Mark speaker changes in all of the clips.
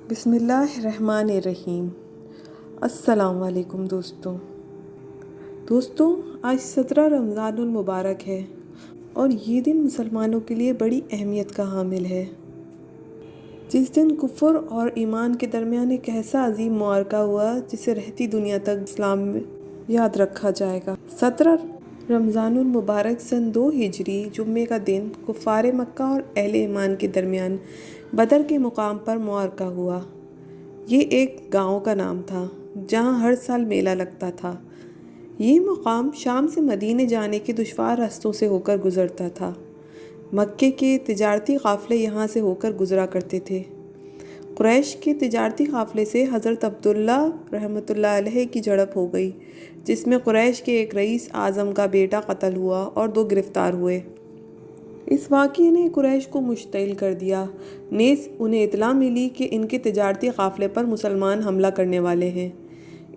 Speaker 1: بسم اللہ الرحمن الرحیم۔ السلام علیکم دوستوں، آج 17 رمضان المبارک ہے اور یہ دن مسلمانوں کے لیے بڑی اہمیت کا حامل ہے۔ جس دن کفر اور ایمان کے درمیان ایک ایسا عظیم معرکہ ہوا جسے رہتی دنیا تک اسلام میں یاد رکھا جائے گا۔ 17 رمضان المبارک سن 2 ہجری جمعے کا دن کفار مکہ اور اہل ایمان کے درمیان بدر کے مقام پر معرکہ ہوا۔ یہ ایک گاؤں کا نام تھا جہاں ہر سال میلہ لگتا تھا۔ یہ مقام شام سے مدینے جانے کے دشوار رستوں سے ہو کر گزرتا تھا۔ مکے کے تجارتی قافلے یہاں سے ہو کر گزرا کرتے تھے۔ قریش کے تجارتی قافلے سے حضرت عبداللہ رحمۃ اللہ علیہ کی جھڑپ ہو گئی، جس میں قریش کے ایک رئیس اعظم کا بیٹا قتل ہوا اور 2 گرفتار ہوئے۔ اس واقعے نے قریش کو مشتعل کر دیا، نیز انہیں اطلاع ملی کہ ان کے تجارتی قافلے پر مسلمان حملہ کرنے والے ہیں۔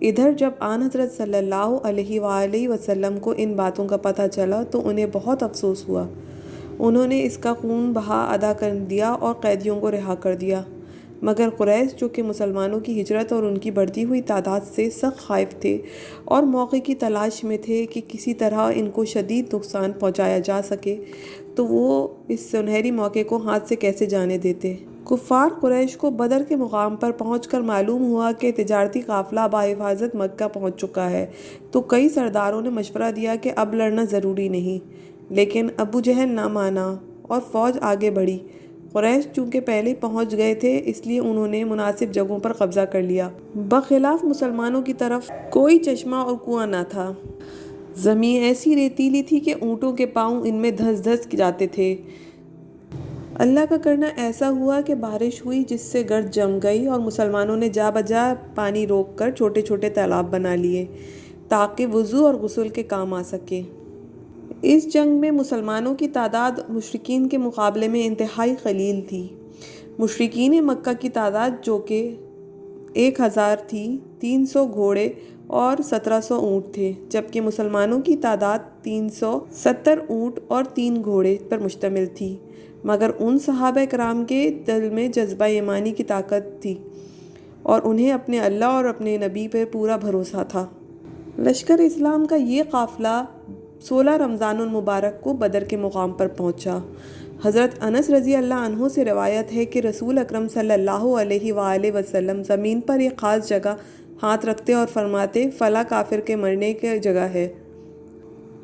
Speaker 1: ادھر جب آن حضرت صلی اللہ علیہ وآلہ وسلم کو ان باتوں کا پتہ چلا تو انہیں بہت افسوس ہوا۔ انہوں نے اس کا خون بہا ادا کر دیا اور قیدیوں کو رہا کر دیا، مگر قریش جو کہ مسلمانوں کی ہجرت اور ان کی بڑھتی ہوئی تعداد سے سخت خائف تھے اور موقع کی تلاش میں تھے کہ کسی طرح ان کو شدید نقصان پہنچایا جا سکے، تو وہ اس سنہری موقع کو ہاتھ سے کیسے جانے دیتے۔ کفار قریش کو بدر کے مقام پر پہنچ کر معلوم ہوا کہ تجارتی قافلہ بحفاظت مکہ پہنچ چکا ہے، تو کئی سرداروں نے مشورہ دیا کہ اب لڑنا ضروری نہیں، لیکن ابو جہل نہ مانا اور فوج آگے بڑھی۔ قریش چونکہ پہلے پہنچ گئے تھے، اس لیے انہوں نے مناسب جگہوں پر قبضہ کر لیا۔ بخلاف مسلمانوں کی طرف کوئی چشمہ اور کنواں نہ تھا۔ زمین ایسی ریتیلی تھی کہ اونٹوں کے پاؤں ان میں دھس دھس جاتے تھے۔ اللہ کا کرنا ایسا ہوا کہ بارش ہوئی جس سے گرد جم گئی اور مسلمانوں نے جا بجا پانی روک کر چھوٹے چھوٹے تالاب بنا لیے تاکہ وضو اور غسل کے کام آ سکے۔ اس جنگ میں مسلمانوں کی تعداد مشرکین کے مقابلے میں انتہائی قلیل تھی۔ مشرکین مکہ کی تعداد جو کہ 1000 تھی، 300 گھوڑے اور 1700 اونٹ تھے، جبکہ مسلمانوں کی تعداد 370 اونٹ اور 3 گھوڑے پر مشتمل تھی، مگر ان صحابہ کرام کے دل میں جذبہ ایمانی کی طاقت تھی اور انہیں اپنے اللہ اور اپنے نبی پر پورا بھروسہ تھا۔ لشکر اسلام کا یہ قافلہ 16 رمضان المبارک کو بدر کے مقام پر پہنچا۔ حضرت انس رضی اللہ عنہ سے روایت ہے کہ رسول اکرم صلی اللہ علیہ وآلہ وسلم زمین پر ایک خاص جگہ ہاتھ رکھتے اور فرماتے، فلاں کافر کے مرنے کی جگہ ہے۔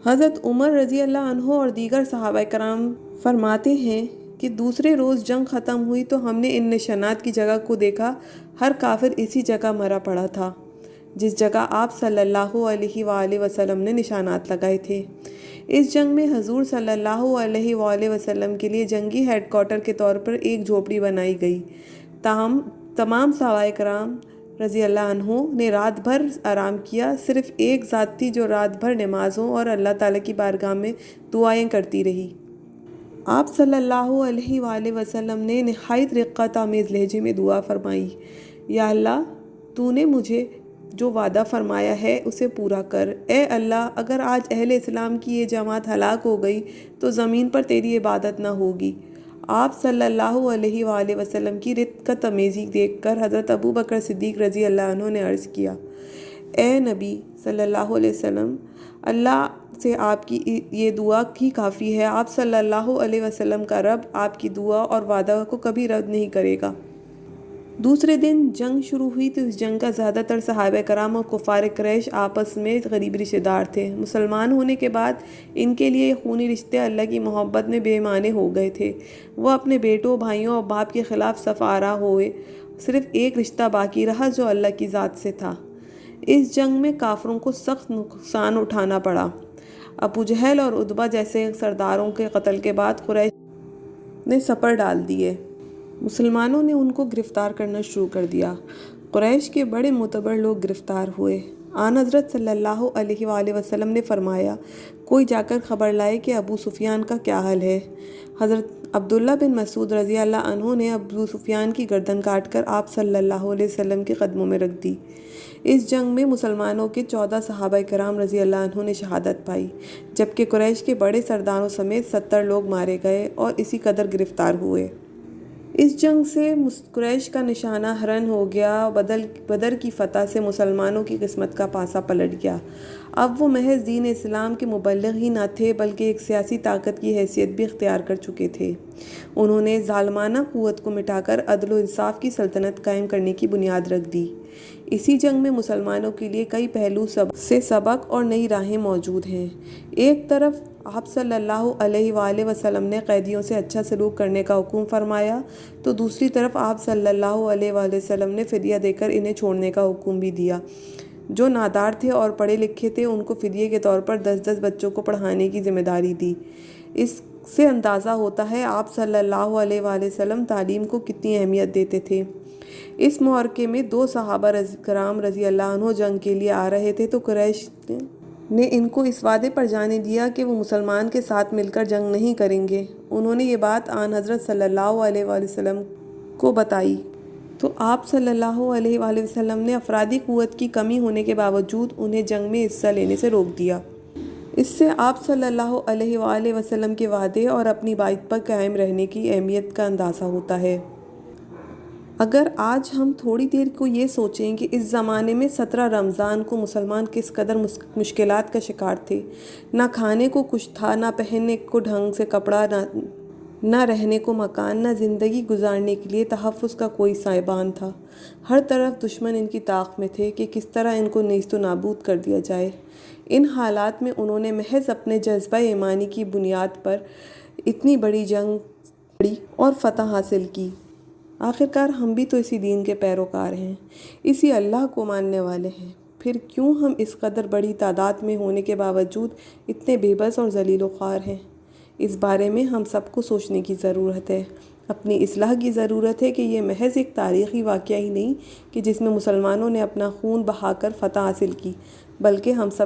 Speaker 1: حضرت عمر رضی اللہ عنہ اور دیگر صحابہ کرام فرماتے ہیں کہ دوسرے روز جنگ ختم ہوئی تو ہم نے ان نشانات کی جگہ کو دیکھا، ہر کافر اسی جگہ مرا پڑا تھا جس جگہ آپ صلی اللہ علیہ وآلہ وسلم نے نشانات لگائے تھے۔ اس جنگ میں حضور صلی اللہ علیہ وآلہ وسلم کے لیے جنگی ہیڈ کوارٹر کے طور پر ایک جھوپڑی بنائی گئی۔ تاہم تمام صحابہ کرام رضی اللہ عنہ نے رات بھر آرام کیا، صرف ایک ذات تھی جو رات بھر نمازوں اور اللہ تعالیٰ کی بارگاہ میں دعائیں کرتی رہی۔ آپ صلی اللہ علیہ وآلہ وسلم نے نہایت رقت آمیز لہجے میں دعا فرمائی، یا اللہ، تو نے مجھے جو وعدہ فرمایا ہے اسے پورا کر۔ اے اللہ، اگر آج اہل اسلام کی یہ جماعت ہلاک ہو گئی تو زمین پر تیری عبادت نہ ہوگی۔ آپ صلی اللہ علیہ وآلہ وسلم کی رقت آمیزی دیکھ کر حضرت ابو بکر صدیق رضی اللہ عنہ نے عرض کیا، اے نبی صلی اللہ علیہ وسلم، اللہ سے آپ کی یہ دعا ہی کافی ہے۔ آپ صلی اللہ علیہ وسلم کا رب آپ کی دعا اور وعدہ کو کبھی رد نہیں کرے گا۔ دوسرے دن جنگ شروع ہوئی تو اس جنگ کا زیادہ تر صحابہ کرام اور کفار قریش آپس میں قریبی رشتہ دار تھے۔ مسلمان ہونے کے بعد ان کے لیے یہ خونی رشتے اللہ کی محبت میں بے معنی ہو گئے تھے۔ وہ اپنے بیٹوں، بھائیوں اور باپ کے خلاف صف آرا ہوئے، صرف ایک رشتہ باقی رہا جو اللہ کی ذات سے تھا۔ اس جنگ میں کافروں کو سخت نقصان اٹھانا پڑا۔ ابو جہل اور عتبہ جیسے سرداروں کے قتل کے بعد قریش نے سپر ڈال دیے۔ مسلمانوں نے ان کو گرفتار کرنا شروع کر دیا۔ قریش کے بڑے معتبر لوگ گرفتار ہوئے۔ آن حضرت صلی اللہ علیہ وآلہ وسلم نے فرمایا، کوئی جا کر خبر لائے کہ ابو سفیان کا کیا حال ہے۔ حضرت عبداللہ بن مسعود رضی اللہ عنہ نے ابو سفیان کی گردن کاٹ کر آپ صلی اللہ علیہ وسلم کے قدموں میں رکھ دی۔ اس جنگ میں مسلمانوں کے 14 صحابہ کرام رضی اللہ عنہ نے شہادت پائی، جبکہ قریش کے بڑے سرداروں سمیت 70 لوگ مارے گئے اور اسی قدر گرفتار ہوئے۔ اس جنگ سے قریش کا نشانہ ہرن ہو گیا۔ بدر کی فتح سے مسلمانوں کی قسمت کا پاسا پلٹ گیا۔ اب وہ محض دین اسلام کے مبلغ ہی نہ تھے بلکہ ایک سیاسی طاقت کی حیثیت بھی اختیار کر چکے تھے۔ انہوں نے ظالمانہ قوت کو مٹا کر عدل و انصاف کی سلطنت قائم کرنے کی بنیاد رکھ دی۔ اسی جنگ میں مسلمانوں کے لیے کئی پہلو سے سبق اور نئی راہیں موجود ہیں۔ ایک طرف آپ صلی اللہ علیہ وآلہ وسلم نے قیدیوں سے اچھا سلوک کرنے کا حکم فرمایا تو دوسری طرف آپ صلی اللہ علیہ وآلہ وسلم نے فدیہ دے کر انہیں چھوڑنے کا حکم بھی دیا۔ جو نادار تھے اور پڑھے لکھے تھے ان کو فدیے کے طور پر 10 بچوں کو پڑھانے کی ذمہ داری دی۔ اس سے اندازہ ہوتا ہے آپ صلی اللہ علیہ وآلہ وسلم تعلیم کو کتنی اہمیت دیتے تھے۔ اس معرکے میں 2 صحابہ کرام رضی اللہ عنہ جنگ کے لیے آ رہے تھے تو قریش نے ان کو اس وعدے پر جانے دیا کہ وہ مسلمان کے ساتھ مل کر جنگ نہیں کریں گے۔ انہوں نے یہ بات آن حضرت صلی اللہ علیہ وآلہ وسلم کو بتائی تو آپ صلی اللہ علیہ وآلہ وسلم نے افرادی قوت کی کمی ہونے کے باوجود انہیں جنگ میں حصہ لینے سے روک دیا۔ اس سے آپ صلی اللہ علیہ وآلہ وسلم کے وعدے اور اپنی بات پر قائم رہنے کی اہمیت کا اندازہ ہوتا ہے۔ اگر آج ہم تھوڑی دیر کو یہ سوچیں کہ اس زمانے میں 17 رمضان کو مسلمان کس قدر مشکلات کا شکار تھے، نہ کھانے کو کچھ تھا، نہ پہننے کو ڈھنگ سے کپڑا، نہ رہنے کو مکان، نہ زندگی گزارنے کے لیے تحفظ کا کوئی سائبان تھا، ہر طرف دشمن ان کی طاق میں تھے کہ کس طرح ان کو نیست و نابود کر دیا جائے۔ ان حالات میں انہوں نے محض اپنے جذبہ ایمانی کی بنیاد پر اتنی بڑی جنگ لڑی اور فتح حاصل کی۔ آخرکار ہم بھی تو اسی دین کے پیروکار ہیں، اسی اللہ کو ماننے والے ہیں، پھر کیوں ہم اس قدر بڑی تعداد میں ہونے کے باوجود اتنے بے بس اور ذلیل و خوار ہیں؟ اس بارے میں ہم سب کو سوچنے کی ضرورت ہے۔ اپنی اصلاح کی ضرورت ہے کہ یہ محض ایک تاریخی واقعہ ہی نہیں کہ جس میں مسلمانوں نے اپنا خون بہا کر فتح حاصل کی، بلکہ ہم سب